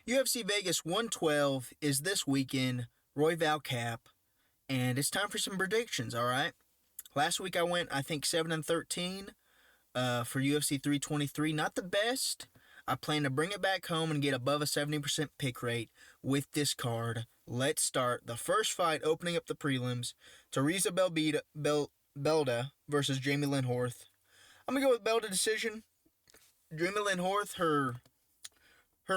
UFC Vegas 112 is this weekend, Royval Kape, and it's time for some predictions, alright? Last week I went, I think, 7-13 for UFC 323. Not the best. I plan to bring it back home and get above a 70% pick rate with this card. Let's start. The first fight opening up the prelims, Teresa Belda versus Jamie Lynn Horth. I'm going to go with Belda decision. Jamie Lynn Horth, her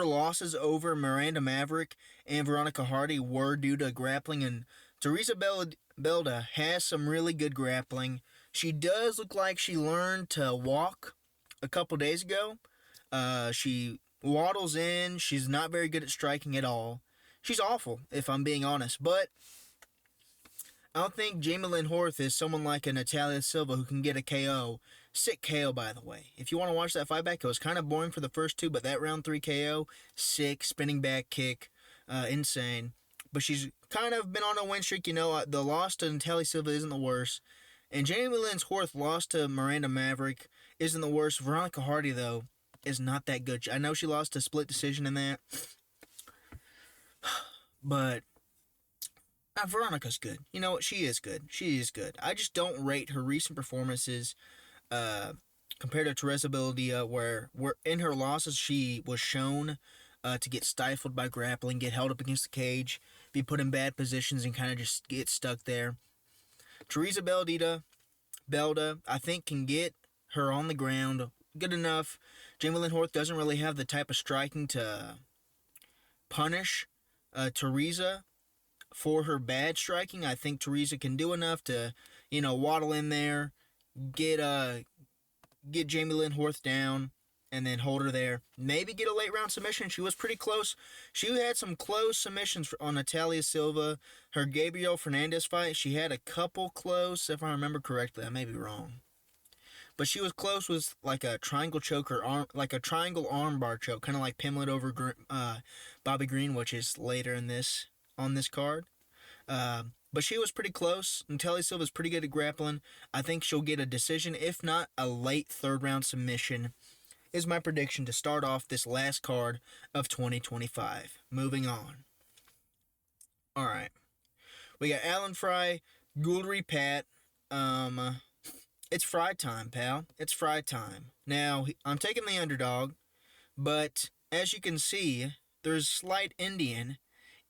losses over Miranda Maverick and Veronica Hardy were due to grappling, and Teresa Belda has some really good grappling. She does look like she learned to walk a couple days ago. She waddles in. She's not very good at striking at all. She's awful, if I'm being honest, but I don't think Jamie Lynn Horth is someone like a Natalia Silva who can get a KO. Sick KO, by the way. If you want to watch that fight back, it was kind of boring for the first two, but that round 3 KO, sick, spinning back kick, insane. But she's kind of been on a win streak, the loss to Natalia Silva isn't the worst. And Jamie Lynn Horth loss to Miranda Maverick isn't the worst. Veronica Hardy, though, is not that good. I know she lost a split decision in that, but Veronica's good. You know what? She is good. She is good. I just don't rate her recent performances compared to Teresa Belda, where in her losses she was shown to get stifled by grappling, get held up against the cage, be put in bad positions, and kind of just get stuck there. Teresa Belda, I think, can get her on the ground good enough. Jamie Lynn Horth doesn't really have the type of striking to punish Teresa for her bad striking. I think Teresa can do enough to, waddle in there, get Jamie Lynn Horth down, and then hold her there. Maybe get a late round submission. She was pretty close. She had some close submissions on Natalia Silva. Her Gabriel Fernandez fight, she had a couple close, if I remember correctly. I may be wrong. But she was close with like a triangle choke or like a triangle armbar choke, kind of like Pimlet over Bobby Green, which is later in on this card. But she was pretty close. Natalia Silva's pretty good at grappling. I think she'll get a decision, if not a late third round submission, is my prediction to start off this last card of 2025. Moving on. Alright. We got Alan Fry, Gulri Pat. It's fry time, pal. It's fry time. Now, I'm taking the underdog, but as you can see, there's slight Indian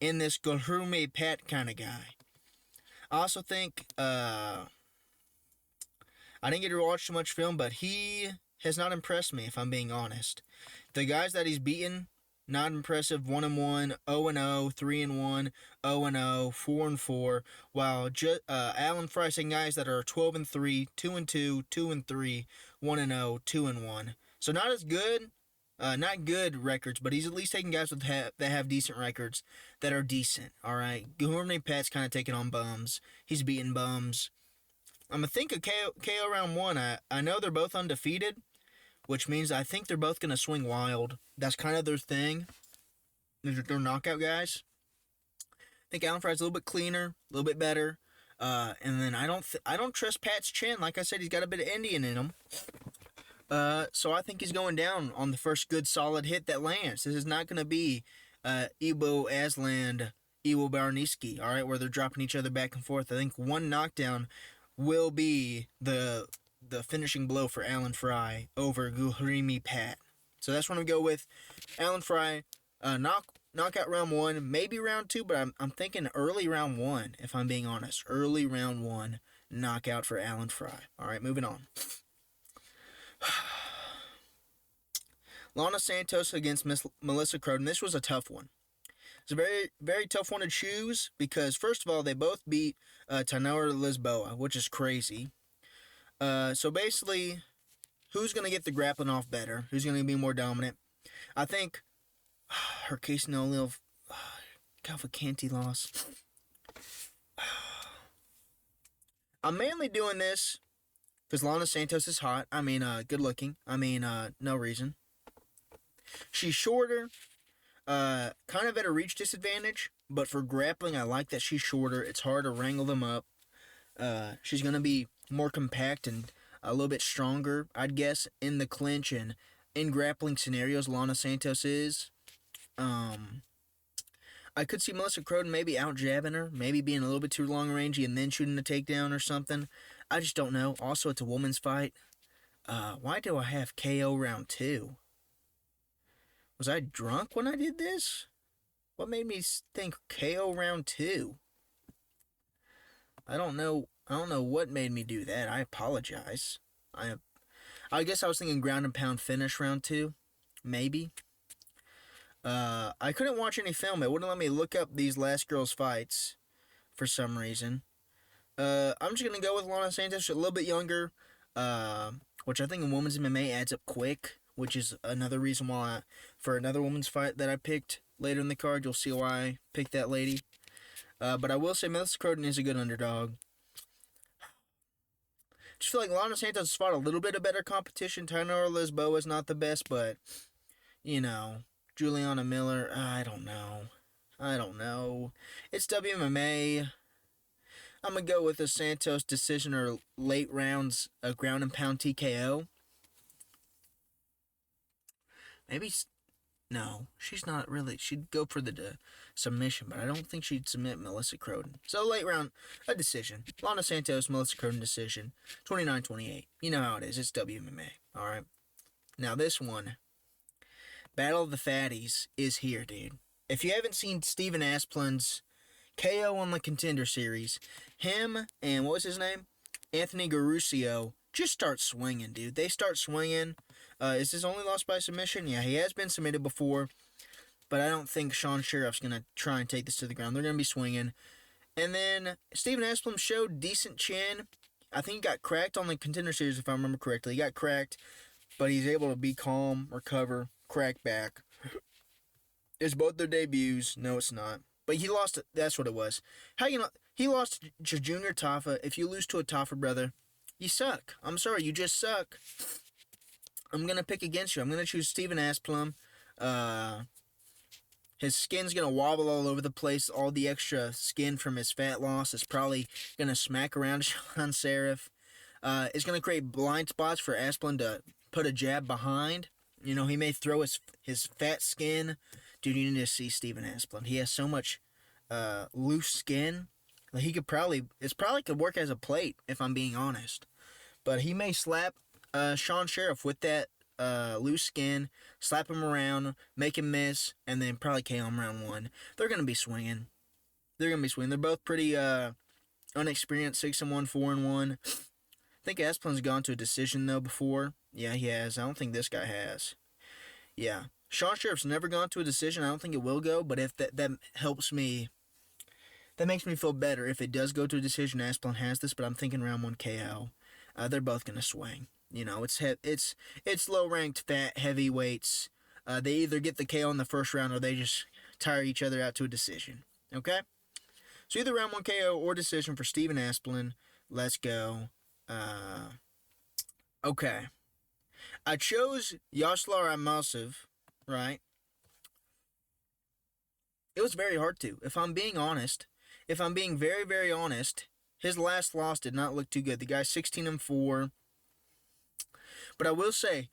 in this Gulri Pat kind of guy. I also think, I didn't get to watch too much film, but he has not impressed me, if I'm being honest. The guys that he's beaten, not impressive. 1-1, 0-0, 3-1, 0-0, 4-4. While Alan Fry saying guys that are 12-3, 2-2, 2-3, 1-0, 2-1. So not as good, not good records, but he's at least taking guys that have decent records that are decent. All right, Gourmet Pat's kind of taking on bums. He's beating bums. I'm gonna think a KO round 1. I know they're both undefeated, which means I think they're both going to swing wild. That's kind of their thing. They're knockout guys. I think Alan Fry's a little bit cleaner, a little bit better. And then I don't trust Pat's chin. Like I said, he's got a bit of Indian in him. So I think he's going down on the first good solid hit that lands. This is not going to be Ibo Aslan, Iwo Barniski, all right, where they're dropping each other back and forth. I think one knockdown will be the finishing blow for Alan Fry over Gulri Pat. So that's what I'm going to go with. Alan Fry, knockout round 1, maybe round 2, but I'm thinking early round 1, if I'm being honest. Early round 1, knockout for Alan Fry. All right, moving on. Lana Santos against Melissa Croden. This was a tough one. It's a very, very tough one to choose because, first of all, they both beat Tainara Lisboa, which is crazy. So basically, who's going to get the grappling off better? Who's going to be more dominant? I think her case no little Cavalcanti loss. I'm mainly doing this because Lana Santos is hot. I mean, good looking. I mean, no reason. She's shorter, kind of at a reach disadvantage, but for grappling, I like that she's shorter. It's hard to wrangle them up. She's going to be more compact and a little bit stronger, I'd guess, in the clinch and in grappling scenarios. Lana Santos is. Um, I could see Melissa Croden maybe out jabbing her, maybe being a little bit too long rangey and then shooting a takedown or something. I just don't know. Also, it's a woman's fight. Why do I have KO round 2? Was I drunk when I did this? What made me think KO round 2? I don't know. I don't know what made me do that. I apologize. I guess I was thinking ground and pound finish round 2. Maybe. I couldn't watch any film. It wouldn't let me look up these last girls' fights for some reason. I'm just gonna go with Lana Santos, a little bit younger, which I think in women's MMA adds up quick, which is another reason why for another women's fight that I picked later in the card. You'll see why I picked that lady. But I will say Melissa Croden is a good underdog. Just feel like Lana Santos has fought a little bit of better competition. Tainara Lisboa is not the best, but you know, Juliana Miller, I don't know. It's WMMA. I'm going to go with a Santos decision or late rounds, a ground and pound TKO. Maybe, no, she's not really. She'd go for the submission, but I don't think she'd submit Melissa Croden. So late round, a decision. Lana Santos, Melissa Croden decision, 29-28. You know how it is. It's WMMA. All right. Now this one, Battle of the Fatties is here, dude. If you haven't seen Steven Asplin's KO on the Contender Series, him and, what was his name? Anthony Garusio just start swinging, dude. They start swinging. Is his only loss by submission? Yeah, he has been submitted before, but I don't think Sean Sheriff's going to try and take this to the ground. They're going to be swinging. And then Steven Asplin showed decent chin. I think he got cracked on the Contender Series, if I remember correctly. He got cracked, but he's able to be calm, recover, crack back. It's both their debuts. No, it's not. But he lost. That's what it was. How you know? He lost to Junior Tafa. If you lose to a Tafa brother, you suck. I'm sorry, you just suck. I'm gonna pick against you. I'm gonna choose Steven Asplum. His skin's gonna wobble all over the place. All the extra skin from his fat loss is probably gonna smack around Sean Serif. It's gonna create blind spots for Asplin to put a jab behind. You know, he may throw his fat skin. Dude, you need to see Steven Asplin. He has so much loose skin. He could probably could work as a plate, if I'm being honest. But he may slap Sean Sheriff with that loose skin, slap him around, make him miss, and then probably KO him round 1. They're going to be swinging. They're both pretty unexperienced, 6-1, 4-1. I think Asplin's gone to a decision, though, before. Yeah, he has. I don't think this guy has. Yeah. Sean Sheriff's never gone to a decision. I don't think it will go, but if that helps me, that makes me feel better. If it does go to a decision, Asplin has this, but I'm thinking round 1 KO. They're both going to swing. You know, it's low-ranked fat heavyweights. They either get the KO in the first round or they just tire each other out to a decision. Okay? So either round 1 KO or decision for Steven Asplin. Let's go. Okay. I chose Magny Amosov, right? It was very hard to. If I'm being honest, if I'm being very, very honest, his last loss did not look too good. The guy's 16-4. But I will say,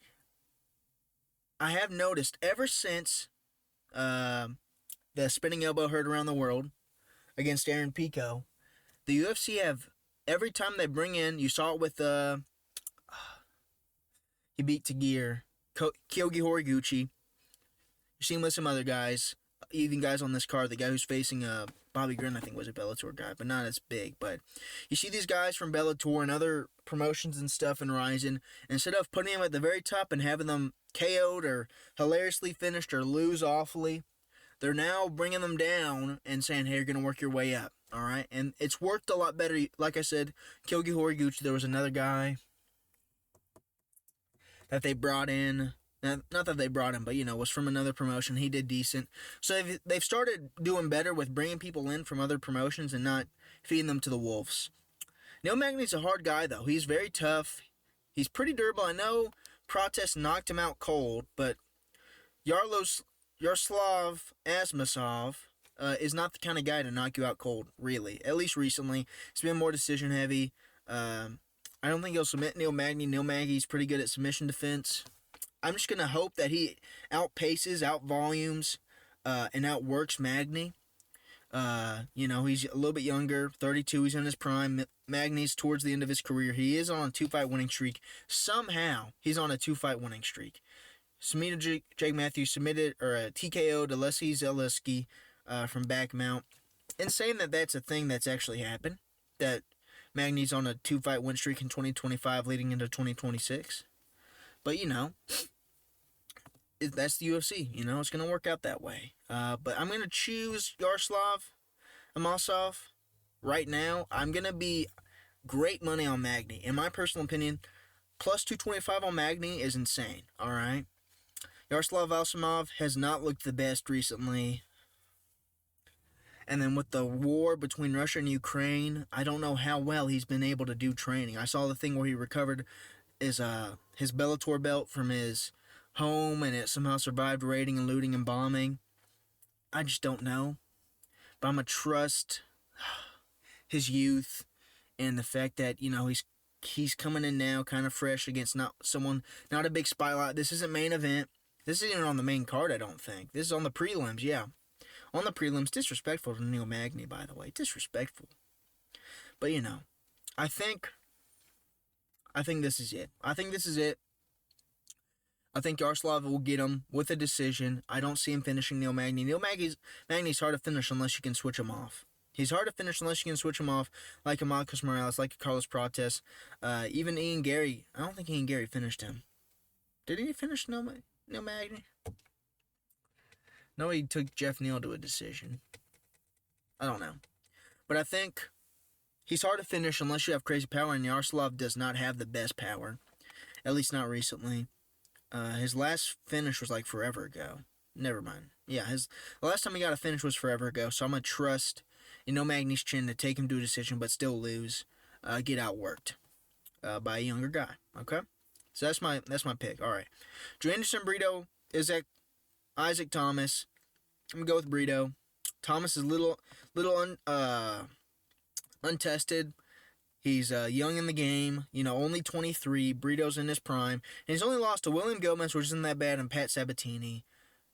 I have noticed ever since the spinning elbow heard around the world against Aaron Pico, the UFC have, every time they bring in, you saw it with, he beat Tagir, Kyogi Horiguchi. You've seen with some other guys, even guys on this card, the guy who's facing Bobby Green, I think was a Bellator guy, but not as big. But you see these guys from Bellator and other promotions and stuff in Ryzen, instead of putting them at the very top and having them KO'd or hilariously finished or lose awfully, they're now bringing them down and saying, hey, you're going to work your way up, all right? And it's worked a lot better. Like I said, Kyogi Horiguchi, there was another guy that they brought in. Not that they brought him, but, you know, was from another promotion. He did decent. So they've started doing better with bringing people in from other promotions and not feeding them to the wolves. Neil Magny's a hard guy, though. He's very tough. He's pretty durable. I know Protest knocked him out cold, but Yaroslav Asmasov is not the kind of guy to knock you out cold, really. At least recently. He's been more decision-heavy. I don't think he'll submit Neil Magny. Neil Magny's pretty good at submission defense. I'm just going to hope that he outpaces, outvolumes and outworks Magny. He's a little bit younger, 32. He's in his prime. Magny's towards the end of his career. He is on a 2-fight winning streak. Somehow, he's on a 2-fight winning streak. Submitted Jake Matthews, submitted or TKO to Leslie Zaleski from back mount. Insane that that's a thing that's actually happened. That Magny's on a 2-fight win streak in 2025 leading into 2026. But, that's the UFC. It's going to work out that way. But I'm going to choose Yaroslav Amosov right now. I'm going to be great money on Magny. In my personal opinion, plus 225 on Magny is insane. All right. Yaroslav Amosov has not looked the best recently. And then with the war between Russia and Ukraine, I don't know how well he's been able to do training. I saw the thing where he recovered his Bellator belt from his home, and it somehow survived raiding and looting and bombing. I just don't know. But I'm going to trust his youth and the fact that, he's coming in now kind of fresh against not a big spotlight. This isn't main event. This isn't even on the main card, I don't think. This is on the prelims, yeah. On the prelims, disrespectful to Neil Magny, by the way. Disrespectful. But, I think this is it. I think Yaroslav will get him with a decision. I don't see him finishing Neil Magny. Magny's hard to finish unless you can switch him off. He's hard to finish unless you can switch him off, like a Marcos Morales, like a Carlos Prates. Even Ian Gary. I don't think Ian Gary finished him. Did he finish Neil Magny? No, he took Jeff Neal to a decision. I don't know. But I think he's hard to finish unless you have crazy power, and Yaroslav does not have the best power. At least not recently. His last finish was like forever ago. Never mind. Yeah, the last time he got a finish was forever ago, so I'm going to trust Magny's chin to take him to a decision but still lose. Get outworked by a younger guy. Okay? So that's my pick. All right. Joanderson Brito is at Isaac Thomas. I'm going to go with Brito. Thomas is little untested. He's young in the game, only 23. Brito's in his prime. And he's only lost to William Gomez, which isn't that bad, and Pat Sabatini.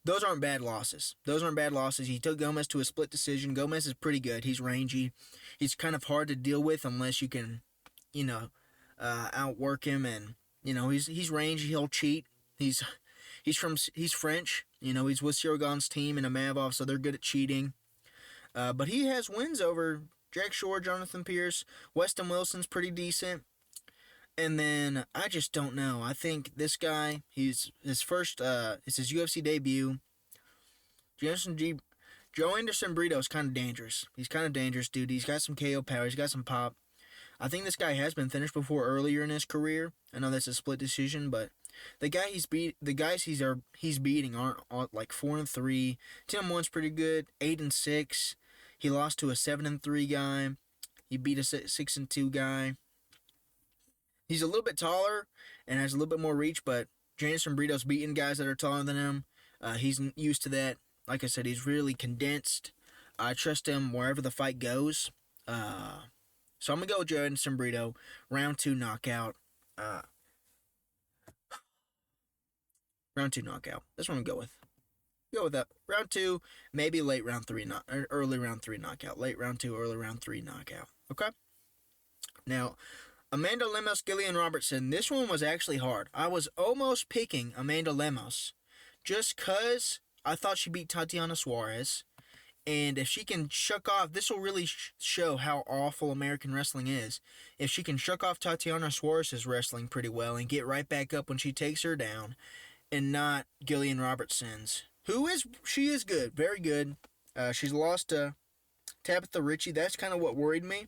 Those aren't bad losses. He took Gomez to a split decision. Gomez is pretty good. He's rangy. He's kind of hard to deal with unless you can, outwork him. And, he's rangy. He'll cheat. He's French. He's with Sirgan's team and Amavov, so they're good at cheating. But he has wins over Jack Shore, Jonathan Pierce. Weston Wilson's pretty decent. And then, I just don't know. I think this guy, it's his UFC debut. Joanderson Brito is kind of dangerous. He's kind of dangerous, dude. He's got some KO power. He's got some pop. I think this guy has been finished before earlier in his career. I know that's a split decision, but the guys he's beating aren't like 4-3. 10-1's pretty good. 8-6. He lost to a 7-3 guy. He beat a 6-2 guy. He's a little bit taller and has a little bit more reach, but Joanderson Brito's beating guys that are taller than him. He's used to that. Like I said, he's really condensed. I trust him wherever the fight goes. So I'm going to go with Joanderson Brito. Round 2 knockout. Round 2 knockout. That's what I'm going to go with. Go with that. Round 2, maybe late round 3, or early round 3 knockout. Late round 2, early round 3 knockout. Okay? Now, Amanda Lemos, Gillian Robertson. This one was actually hard. I was almost picking Amanda Lemos just because I thought she beat Tatiana Suarez. And if she can shuck off, this will really show how awful American wrestling is. If she can shuck off Tatiana Suarez's wrestling pretty well and get right back up when she takes her down, and not Gillian Robertson's, she is good, very good. She's lost to Tabitha Ritchie. That's kind of what worried me.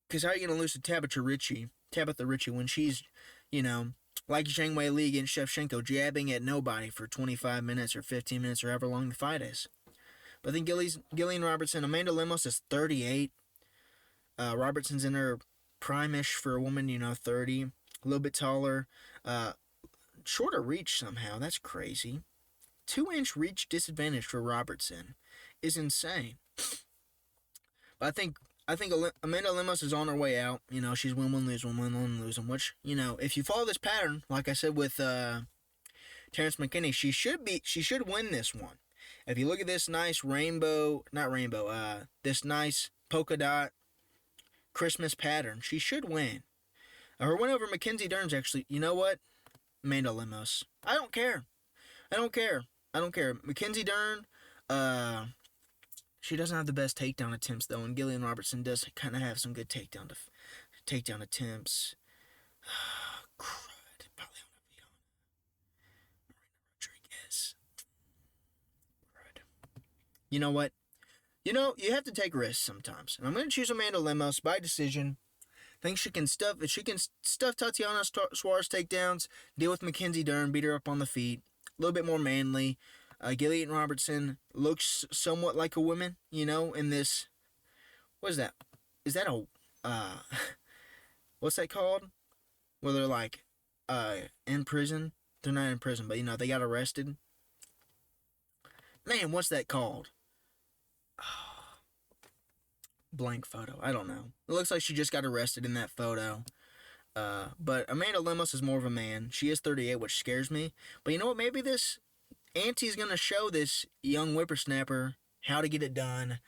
Because how are you going to lose to Tabitha Ritchie when she's, like Zhang Wei Li against Shevchenko, jabbing at nobody for 25 minutes or 15 minutes or however long the fight is. But I think Gillian Robertson, Amanda Lemos is 38. Robertson's in her prime-ish for a woman, 30. A little bit taller. Shorter reach somehow. That's crazy. 2-inch reach disadvantage for Robertson is insane. But I think Amanda Lemos is on her way out. She's win, lose, which, if you follow this pattern, like I said with Terrence McKinney. She should win this one. If you look at this nice this nice polka dot Christmas pattern, she should win. Her win over Mackenzie Dern's actually, you know what? Amanda Lemos. I don't care. Mackenzie Dern, she doesn't have the best takedown attempts though, and Gillian Robertson does kind of have some good takedown attempts. Crud. Paliana Rodriguez. Crud. You know what? You have to take risks sometimes. And I'm going to choose Amanda Lemos by decision. I think she can stuff Tatiana Suarez takedowns, deal with Mackenzie Dern, beat her up on the feet. A little bit more manly. Gillian Robertson looks somewhat like a woman, in this. What is that? Is that a, what's that called? Where they're like, in prison? They're not in prison, but they got arrested. Man, what's that called? Blank photo. I don't know. It looks like she just got arrested in that photo. But Amanda Lemos is more of a man. She is 38, which scares me. But you know what? Maybe this auntie is going to show this young whippersnapper how to get it done.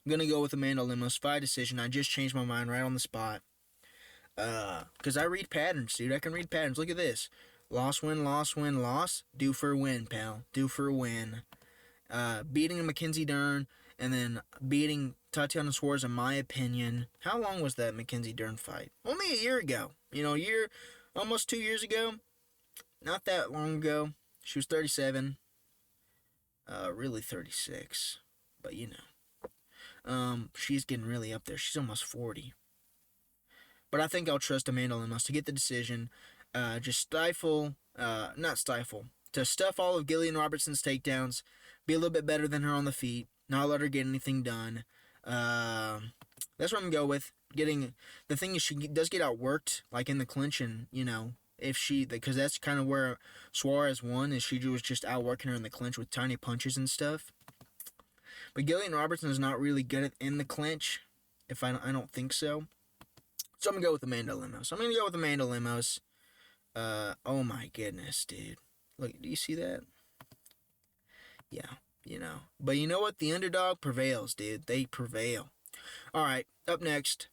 I'm going to go with Amanda Lemos by decision. I just changed my mind right on the spot. Because I read patterns, dude. I can read patterns. Look at this. Loss, win, loss, win, loss. Due for a win, pal. Due for a win. Beating Mackenzie Dern and then beating Tatiana Suarez, in my opinion. How long was that Mackenzie Dern fight? Only a year ago. Almost 2 years ago. Not that long ago. She was 37. Really 36. But she's getting really up there. She's almost 40. But I think I'll trust Amanda Lemos to get the decision. To stuff all of Gillian Robertson's takedowns. Be a little bit better than her on the feet. Not let her get anything done. That's what I'm going to go with. The thing is, she does get outworked, like in the clinch, and, because that's kind of where Suarez won, is she was just outworking her in the clinch with tiny punches and stuff. But Gillian Robertson is not really good in the clinch, I don't think so. So I'm going to go with Amanda Lemos. Oh my goodness, dude. Look, do you see that? Yeah. But you know what? The underdog prevails, dude. They prevail. All right, up next,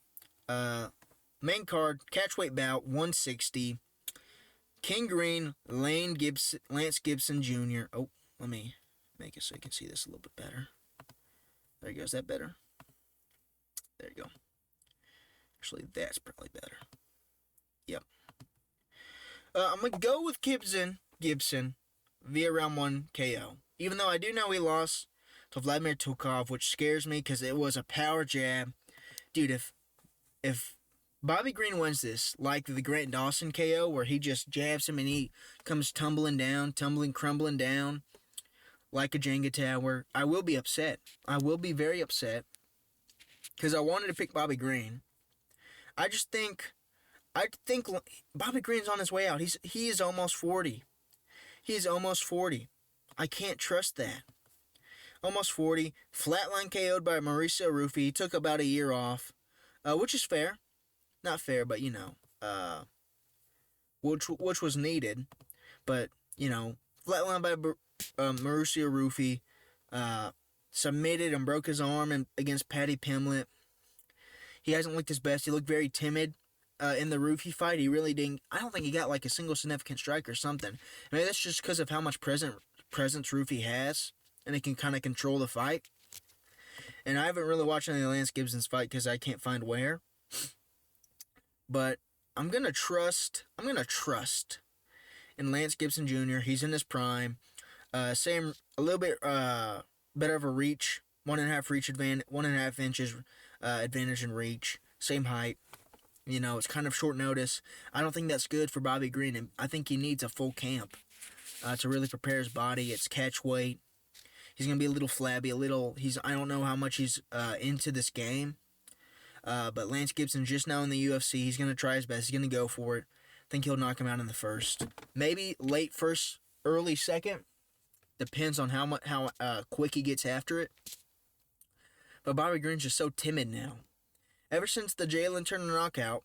main card, catchweight bout, 160. King Green, Lance Gibson Jr. Oh, let me make it so you can see this a little bit better. There you go. Is that better? There you go. Actually, that's probably better. Yep. I'm going to go with Gibson via round 1 KO. Even though I do know he lost to Vladimir Tokov, which scares me because it was a power jab. Dude, if Bobby Green wins this, like the Grant Dawson KO, where he just jabs him and he comes crumbling down like a Jenga tower, I will be upset. I will be very upset because I wanted to pick Bobby Green. I think Bobby Green's on his way out. He is almost 40. He is almost 40. I can't trust that. Almost 40. Flatline KO'd by Mauricio Rufy. He took about a year off, which is fair. Not fair, but which was needed. But flatline by Mauricio Rufy. Submitted and broke his arm against Paddy Pimblett. He hasn't looked his best. He looked very timid in the Rufy fight. He really didn't. I don't think he got like a single significant strike or something. Maybe that's just because of how much presence Rufy has, and he can kind of control the fight. And I haven't really watched any of Lance Gibson's fight because I can't find where. But I'm gonna trust in Lance Gibson Jr. He's in his prime. A little bit better of a reach, 1.5 inches advantage in reach. Same height. It's kind of short notice. I don't think that's good for Bobby Green, and I think he needs a full camp to really prepare his body. It's catch weight. He's gonna be a little flabby, I don't know how much he's into this game. But Lance Gibson just now in the UFC, he's gonna try his best. He's gonna go for it. I think he'll knock him out in the first, maybe late first, early second. Depends on how quick he gets after it. But Bobby Green's just so timid now. Ever since the Jalen Turner knockout,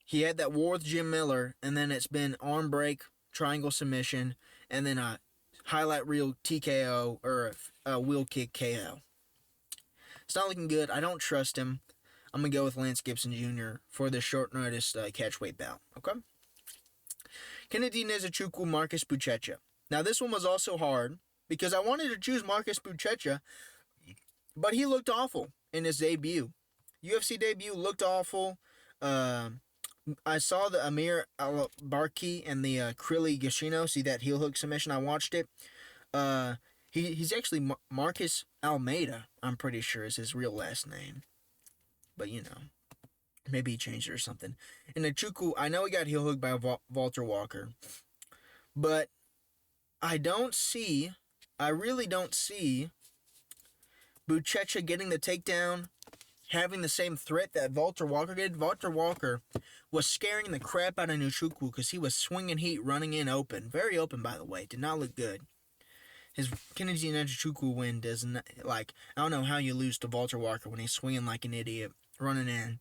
he had that war with Jim Miller, and then it's been arm break, triangle submission, and then a highlight reel TKO or a wheel kick KO. It's not looking good. I don't trust him. I'm going to go with Lance Gibson Jr. for the short notice catchweight bout. Okay? Kennedy Nzechukwu, Marcus Buchecha. Now, this one was also hard because I wanted to choose Marcus Buchecha, but he looked awful in his debut. UFC debut looked awful. I saw the Amir Al-Barki and the Krilly Gashino. See that heel hook submission? I watched it. He's actually Marcus Almeida, I'm pretty sure is his real last name. But, maybe he changed it or something. And Nzechukwu, I know he got heel hooked by Walter Walker. But I really don't see Buchecha getting the takedown, having the same threat that Walter Walker did. Walter Walker was scaring the crap out of Nzechukwu because he was swinging heat, running in open. Very open, by the way. Did not look good. His Kennedy Nzechukwu win doesn't, I don't know how you lose to Walter Walker when he's swinging like an idiot, running in.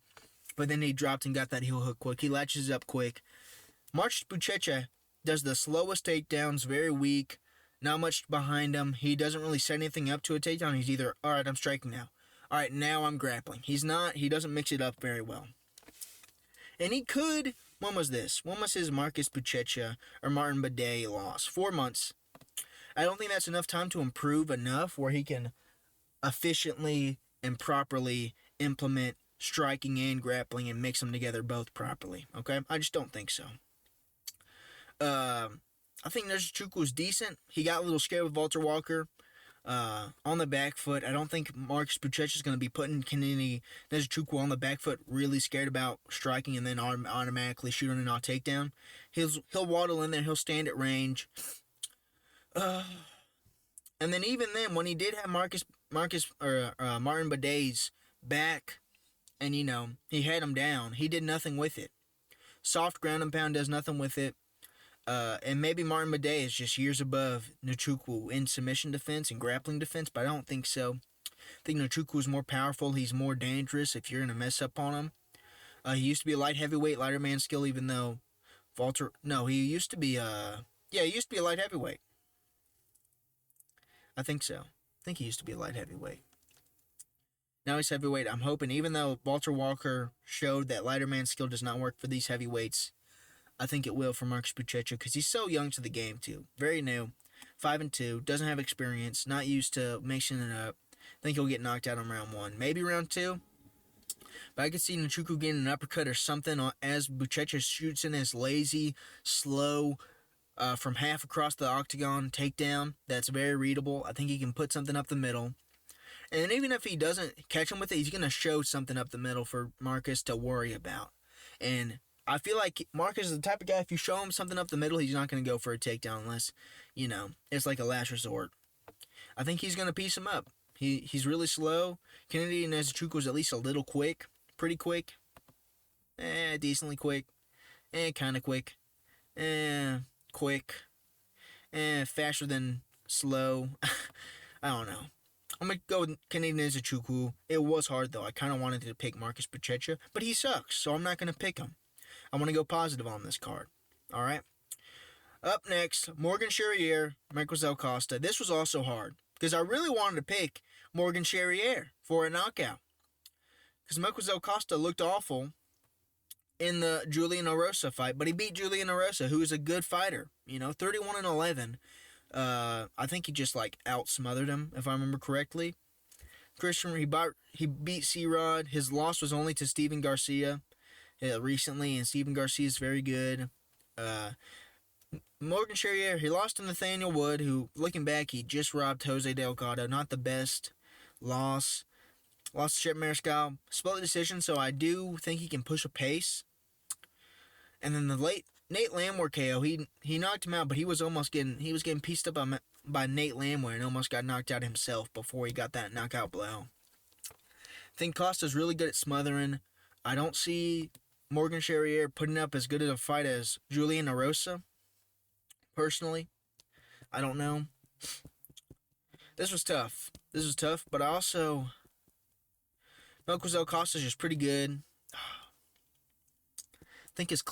But then he dropped and got that heel hook quick. He latches up quick. Marcus Buchecha does the slowest takedowns, very weak, not much behind him. He doesn't really set anything up to a takedown. He's either, all right, I'm striking now. All right, now I'm grappling. He doesn't mix it up very well. And he could, when was this? When was his Marcus Buchecha or Martin Bidet loss? 4 months. I don't think that's enough time to improve enough where he can efficiently and properly implement striking and grappling and mix them together both properly. Okay? I just don't think so. I think Nzechukwu was decent. He got a little scared with Walter Walker on the back foot. I don't think Marcus Buchecha is going to be putting Kennedy Nzechukwu on the back foot, really scared about striking and then automatically shooting an out takedown. He'll waddle in there. He'll stand at range. And then even then, when he did have Martin Bidet's back, and he had him down, he did nothing with it. Soft ground and pound does nothing with it. And maybe Martin Bidet is just years above Nzechukwu in submission defense and grappling defense, but I don't think so. I think Nzechukwu is more powerful. He's more dangerous if you're going to mess up on him. He used to be a light heavyweight, lighter man skill, even though he used to be a light heavyweight. I think so. I think he used to be a light heavyweight. Now he's heavyweight. I'm hoping, even though Walter Walker showed that lighter man skill does not work for these heavyweights, I think it will for Marcus Buchecha because he's so young to the game too. Very new. 5-2. Doesn't have experience. Not used to mixing it up. I think he'll get knocked out on round 1. Maybe round 2. But I could see Nzechukwu getting an uppercut or something as Buchecha shoots in his lazy, slow, from half across the octagon takedown. That's very readable. I think he can put something up the middle. And even if he doesn't catch him with it, he's going to show something up the middle for Marcus to worry about. And I feel like Marcus is the type of guy, if you show him something up the middle, he's not going to go for a takedown unless, it's like a last resort. I think he's going to piece him up. He's really slow. Kennedy Nzechukwu was at least a little quick. Pretty quick. Decently quick. Kind of quick. Quick. Faster than slow. I don't know. I'm going to go with Kennedy Nzechukwu. It was hard, though. I kind of wanted to pick Marcus Buchecha, but he sucks, so I'm not going to pick him. I want to go positive on this card. All right? Up next, Morgan Charrier, Michael Costa. This was also hard because I really wanted to pick Morgan Charrier for a knockout because Michael Costa looked awful in the Julian Erosa fight, but he beat Julian Erosa, who is a good fighter. 31-11. I think he just out-smothered him, if I remember correctly. He beat C-Rod. His loss was only to Steven Garcia recently, and Steven Garcia is very good. Morgan Charrier, he lost to Nathaniel Wood, who, looking back, he just robbed Jose Delgado. Not the best loss. Lost to Shep Mariscal. Split decision, so I do think he can push a pace. And then the late Nate Landwehr KO, he knocked him out, but he was getting pieced up by Nate Landwehr and almost got knocked out himself before he got that knockout blow. I think Costa's really good at smothering. I don't see Morgan Charrier putting up as good of a fight as Julian Erosa. Personally, I don't know. This was tough, but I also Michael Costa's just pretty good. I think his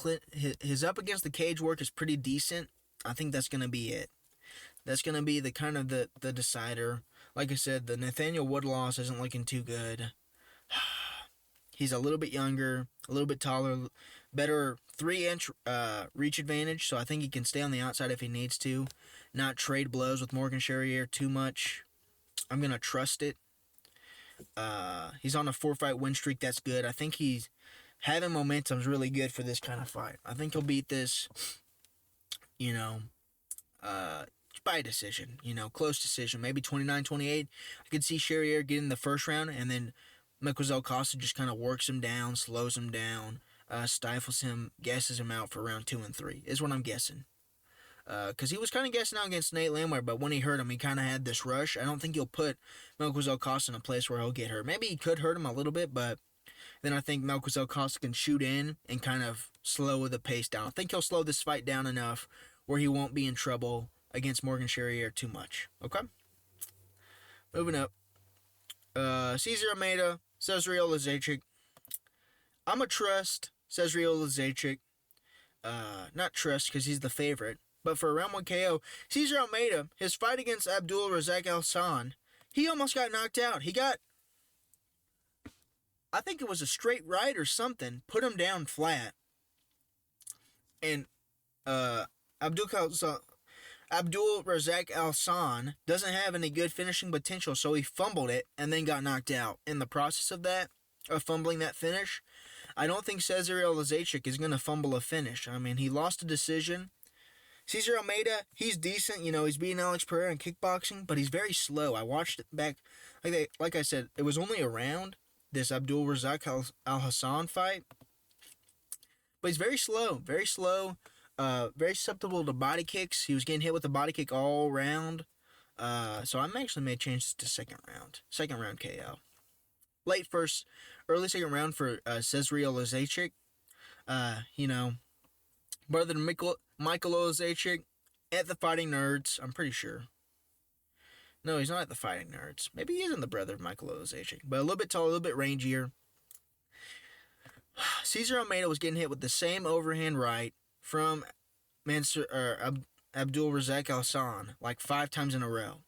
up against the cage work is pretty decent. I think that's going to be it. That's going to be the kind of the decider. Like I said, the Nathaniel Wood loss isn't looking too good. He's a little bit younger, a little bit taller, better 3-inch reach advantage, so I think he can stay on the outside if he needs to, not trade blows with Morgan Charrier too much. I'm going to trust it. He's on a 4-fight win streak. That's good. I think he's having momentum is really good for this kind of fight. I think he'll beat this, you know, by a decision, close decision, maybe 29-28. I could see Charrier getting the first round, and then Magny Amosov just kind of works him down, slows him down, stifles him, gasses him out for round 2 and 3, is what I'm guessing. Because he was kind of guessing out against Nate Landwehr, but when he hurt him, he kind of had this rush. I don't think he'll put Magny Amosov in a place where he'll get hurt. Maybe he could hurt him a little bit, but then I think Magny Amosov can shoot in and kind of slow the pace down. I think he'll slow this fight down enough where he won't be in trouble against Morgan Charrier too much. Okay? Moving up. Cesar Almeida, Cezary Olazacic. I'm a trust Cezary Olazacic. Not trust because he's the favorite. But for a round 1 KO, Cesar Almeida, his fight against Abdul Razak Alhassan, he almost got knocked out. He got, I think it was a straight right or something, put him down flat. And Abdul Razak Alhassan doesn't have any good finishing potential, so he fumbled it and then got knocked out. In the process of that, of fumbling that finish, I don't think Cezary Olazacic is going to fumble a finish. I mean, he lost a decision. Cesar Almeida, he's decent. He's beating Alex Pereira in kickboxing, but he's very slow. I watched it back. Like I said, it was only a round, this Abdul Razak Alhassan fight. But he's very slow. Very slow. Very susceptible to body kicks. He was getting hit with a body kick all round. So I'm actually made changes to second round. Second round KO. Late first, early second round for Cezary Olazacic. Brother to Michael Olazacic at the Fighting Nerds, I'm pretty sure. No, he's not at the Fighting Nerds. Maybe he isn't the brother of Michael Olazacic, but a little bit taller, a little bit rangier. Cesar Almeida was getting hit with the same overhand right from Abdul Razak Alhassan like 5 times in a row.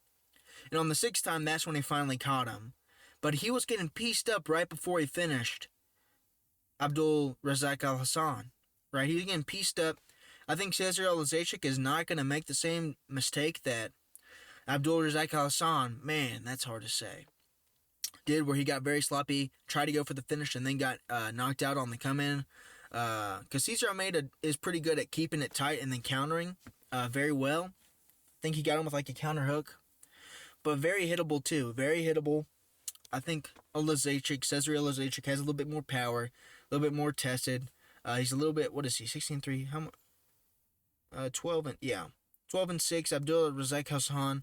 And on the 6th time, that's when he finally caught him. But he was getting pieced up right before he finished Abdul Razak Alhassan. Right? He was getting pieced up. I think Cezary Olazacic is not going to make the same mistake that Abdul Razak Alhassan, man, that's hard to say, did, where he got very sloppy, tried to go for the finish, and then got knocked out on the come-in. Because Cesar Almeida is pretty good at keeping it tight and then countering very well. I think he got him with like a counter hook. But very hittable too. Very hittable. I think Cezary Olazacic has a little bit more power, a little bit more tested. He's a little bit, what is he, 16-3? How much? 12-6. Abdul Razak Alhassan. A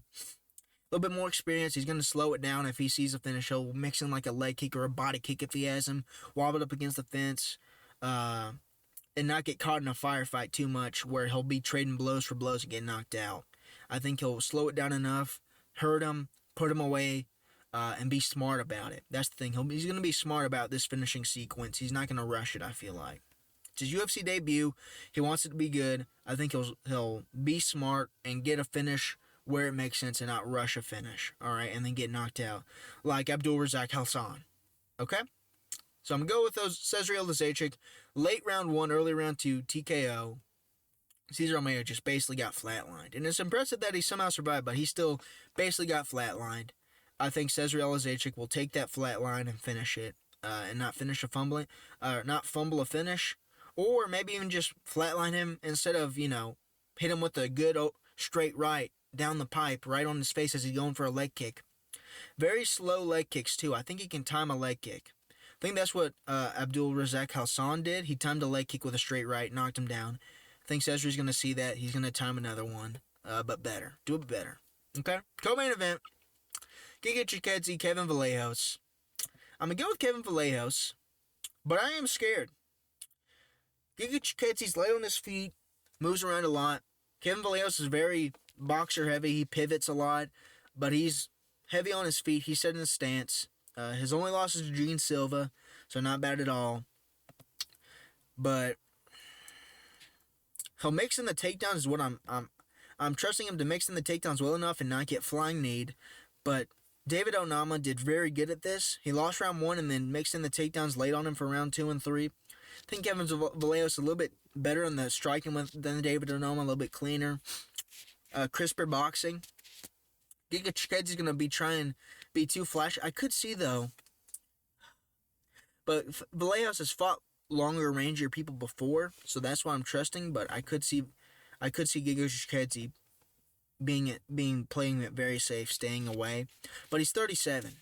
little bit more experience. He's going to slow it down if he sees a finish. He'll mix in like a leg kick or a body kick if he has him. Wobble it up against the fence. And not get caught in a firefight too much where he'll be trading blows for blows and get knocked out. I think he'll slow it down enough, hurt him, put him away, and be smart about it. That's the thing. He's going to be smart about this finishing sequence. He's not going to rush it, I feel like. It's his UFC debut. He wants it to be good. I think he'll be smart and get a finish where it makes sense and not rush a finish. All right, and then get knocked out like Abdul Razak Alhassan. Okay? So I'm going to go with those. Cezary Olazacic, late round 1, early round 2, TKO. Cesar Almeida just basically got flatlined. And it's impressive that he somehow survived, but he still basically got flatlined. I think Cezary Olazacic will take that flatline and finish it. And not finish not fumble a finish. Or maybe even just flatline him instead of, hit him with a good straight right down the pipe, right on his face as he's going for a leg kick. Very slow leg kicks, too. I think he can time a leg kick. I think that's what Abdul Razak Alhassan did. He timed a leg kick with a straight right, knocked him down. I think Cesary's going to see that. He's going to time another one, but better. Do it better. Okay? Co-main event. Giga Chikadze, Kevin Vallejos. I'm going to go with Kevin Vallejos, but I am scared. Giga Chikadze's light on his feet, moves around a lot. Kevin Vallejos is very boxer heavy. He pivots a lot, but he's heavy on his feet. He's set in his stance. His only loss is to Gene Silva, so not bad at all. But he'll mix in the takedowns is what I'm I'm trusting him to mix in the takedowns well enough and not get flying kneed. But David Onama did very good at this. He lost round 1 and then mixed in the takedowns late on him for round 2 and 3. I think Kevin Vallejos a little bit better on the striking than David Onama, a little bit cleaner, crisper boxing. Giga Chikadze is going to be trying to be too flashy. I could see, though, but Vallejos has fought longer, rangier people before, so that's why I'm trusting, but I could see Giga Chikadze playing it very safe, staying away. But he's 37.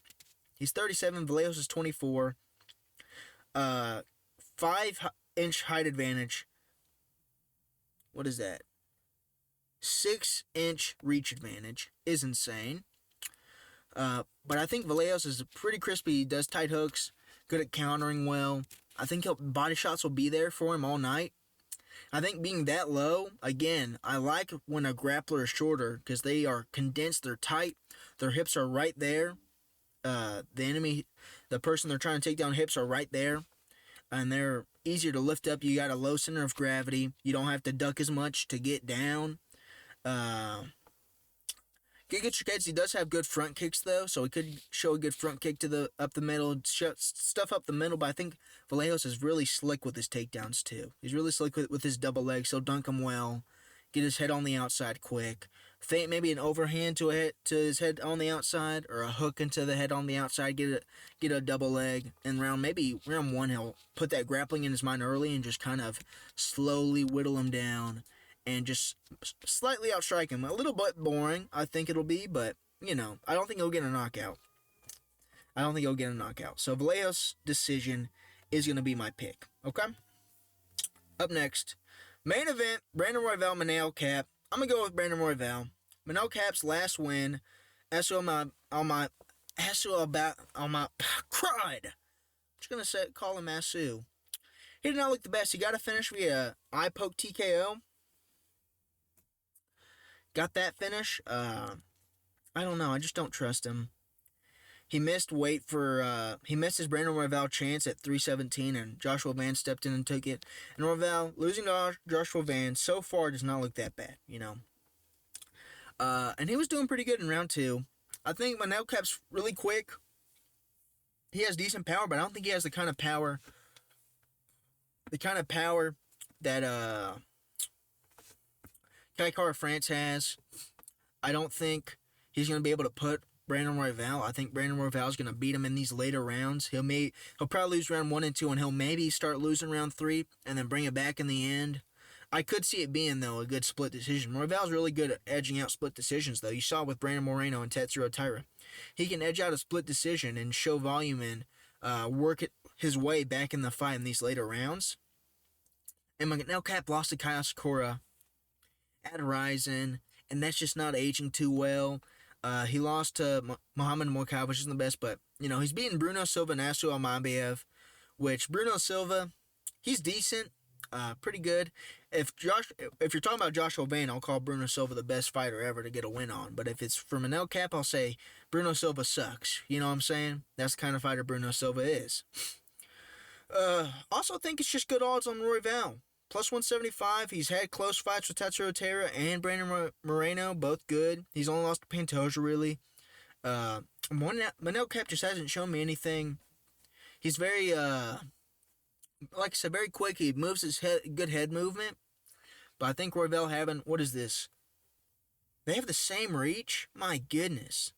Vallejos is 24. 5-inch height advantage. What is that? 6-inch reach advantage is insane. But I think Vallejos is pretty crispy. He does tight hooks, good at countering well. I think body shots will be there for him all night. I think being that low, again, I like when a grappler is shorter because they are condensed, they're tight, their hips are right there. The person they're trying to take down, hips are right there, and they're easier to lift up. You got a low center of gravity. You don't have to duck as much to get down. Giga Chikadze does have good front kicks, though, so he could show a good front kick to up the middle, stuff up the middle, but I think Vallejos is really slick with his takedowns, too. He's really slick with his double legs. He'll dunk him well, get his head on the outside quick, feint maybe an overhand to his head on the outside, or a hook into the head on the outside, get a double leg, and round 1, he'll put that grappling in his mind early and just kind of slowly whittle him down and just slightly outstrike him. A little bit boring, I think it'll be, but, I don't think he'll get a knockout. So Vallejos' decision is going to be my pick, okay? Up next, main event, Brandon Royval, Magny Amosov. I'm going to go with Brandon Royval. Magny Amosov's last win, cried. I'm just going to call him Asu. He did not look the best. He got a finish via eye poke TKO. Got that finish. I don't know. I just don't trust him. He missed he missed his Brandon Royval chance at 317, and Joshua Van stepped in and took it. And Royval, losing to Joshua Van so far does not look that bad, And he was doing pretty good in round 2. I think Magny Amosov's really quick. He has decent power, but I don't think he has the kind of power that Kai Kara France has. I don't think he's going to be able to put Brandon Royval. I think Brandon Royval is going to beat him in these later rounds. He'll probably lose round 1 and 2, and he'll maybe start losing round 3 and then bring it back in the end. I could see it being, though, a good split decision. Royval's really good at edging out split decisions, though. You saw with Brandon Moreno and Tetsuro Taira. He can edge out a split decision and show volume and work his way back in the fight in these later rounds. And Magny Amosov lost to Kyle Sakura at Ryzen, and that's just not aging too well. He lost to Muhammad Mokaev, which isn't the best, but, he's beaten Bruno Silva and Asu Almabayev, which Bruno Silva, he's decent, pretty good. If you're talking about Joshua Van, I'll call Bruno Silva the best fighter ever to get a win on. But if it's for Magny Amosov, I'll say Bruno Silva sucks. You know what I'm saying? That's the kind of fighter Bruno Silva is. Also think it's just good odds on Royval. Plus 175. He's had close fights with Tetsuro Taira and Brandon Moreno, both good. He's only lost to Pantoja, really. Magny Amosov just hasn't shown me anything. He's very, like I said, very quick. He moves his head, good head movement. But I think Royval having, what is this? They have the same reach? My goodness.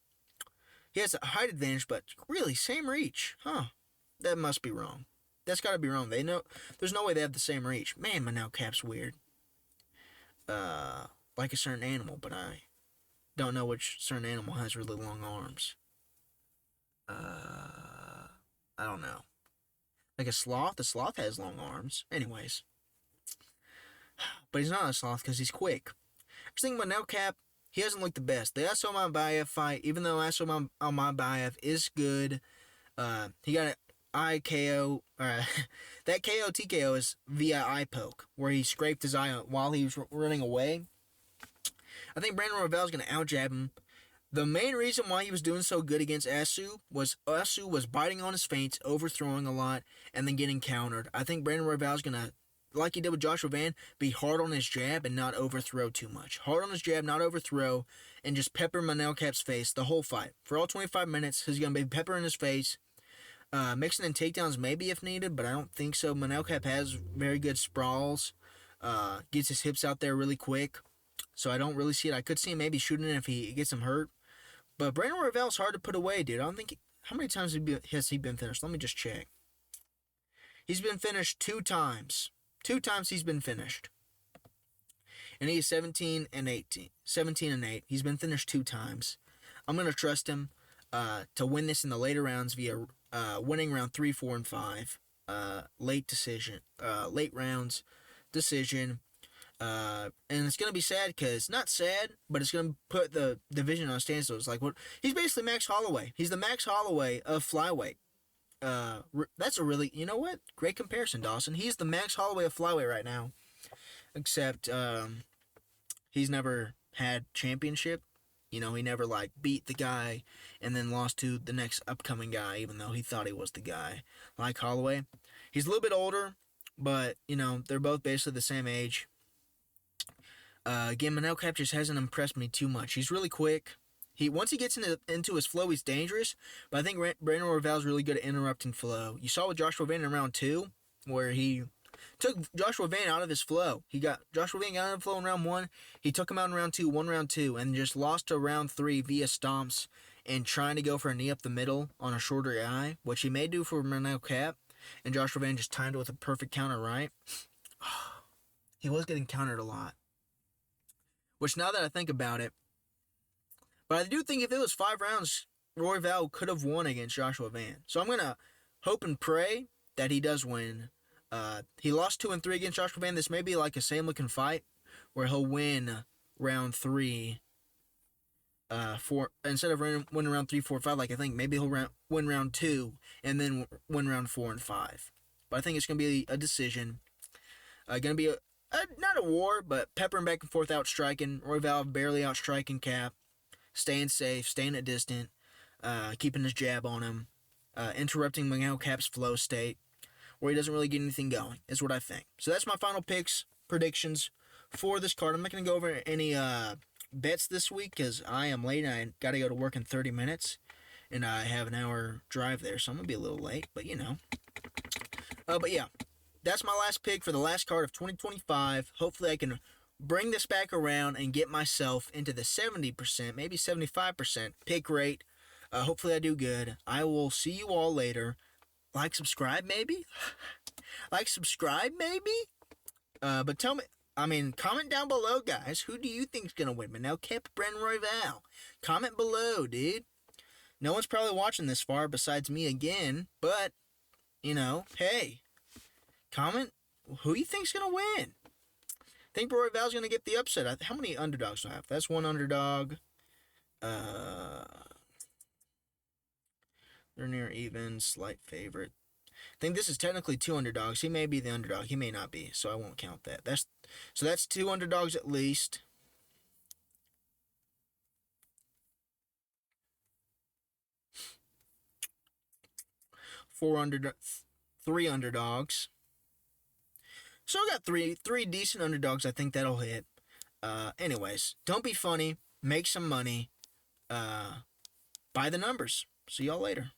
He has a height advantage, but really, same reach. Huh. That must be wrong. That's got to be wrong. There's no way they have the same reach. Man, Magny Amosov's weird. Like a certain animal, but I don't know which certain animal has really long arms. I don't know. Like a sloth? The sloth has long arms. Anyways. But he's not a sloth because he's quick. I was thinking Magny Amosov, he hasn't looked the best. The Asu Almabayev fight, even though Asu Almabayev is good, he got an eye KO. That KO TKO is via eye poke, where he scraped his eye while he was running away. I think Brandon Royval is going to out-jab him. The main reason why he was doing so good against Asu was biting on his feints, overthrowing a lot, and then getting countered. I think Brandon Royval is going to like he did with Joshua Van, be hard on his jab and not overthrow too much. Hard on his jab, not overthrow, and just pepper Manel Kape's face the whole fight. For all 25 minutes, he's going to be peppering his face, mixing in takedowns maybe if needed, but I don't think so. Manel Kape has very good sprawls, gets his hips out there really quick, so I don't really see it. I could see him maybe shooting it if he gets him hurt. But Brandon Royval's hard to put away, dude. I don't think... How many times has he been finished? Let me just check. He's been finished 2 times. 2 times he's been finished. And he's 17 and 18. 17 and 8. He's been finished 2 times. I'm going to trust him to win this in the later rounds via winning round 3, 4, and 5. Late rounds decision. And it's going to be sad because, not sad, but it's going to put the division on a standstill. It's like, what? He's basically Max Holloway. He's the Max Holloway of flyweight. That's a really, you know what? Great comparison, Dawson. He's the Max Holloway of flyweight right now. Except, he's never had championship. You know, he never, like, beat the guy and then lost to the next upcoming guy, even though he thought he was the guy. Like Holloway. He's a little bit older, but, you know, they're both basically the same age. Again, Manel Kape just hasn't impressed me too much. He's really quick. Once he gets into his flow, he's dangerous. But I think Brandon Royval's really good at interrupting flow. You saw with Joshua Van in round 2, where he took Joshua Van out of his flow. Joshua Van got out of the flow in round 1. He took him out in round 2, won round 2, and just lost to round 3 via stomps and trying to go for a knee up the middle on a shorter guy, which he may do for Manel Kape. And Joshua Van just timed it with a perfect counter, right? He was getting countered a lot. Which, now that I think about it, but I do think if it was 5 rounds, Royval could have won against Joshua Van. So I'm going to hope and pray that he does win. He lost 2 and 3 against Joshua Van. This may be like a same-looking fight where he'll win round 3. Instead of winning round 3, 4, 5, like I think maybe he'll win round 2 and then win round 4 and 5. But I think it's going to be a decision. Going to be not a war, but peppering back and forth, outstriking. Royval barely outstriking Kape. Staying safe, staying at distance, keeping his jab on him, interrupting Manel Kape's flow state, where he doesn't really get anything going, is what I think. So that's my final picks, predictions for this card. I'm not going to go over any bets this week because I am late and I got to go to work in 30 minutes, and I have an hour drive there, so I'm going to be a little late, but you know. But yeah, that's my last pick for the last card of 2025. Hopefully I can bring this back around and get myself into the 70%, maybe 75% pick rate. Hopefully I do good. I will see you all later. Like, subscribe, maybe? But tell me, comment down below, guys. Who do you think's going to win? Manel Kape, Brandon Royval? Comment below, dude. No one's probably watching this far besides me again, but, you know, hey, comment who you think's going to win. I think Royval's going to get the upset. How many underdogs do I have? That's 1 underdog. They're near even, slight favorite. I think this is technically 2 underdogs. He may be the underdog. He may not be, so I won't count that. That's 2 underdogs at least. Three underdogs. So I got three decent underdogs. I think that'll hit. Anyways, don't be funny. Make some money. Buy the numbers. See y'all later.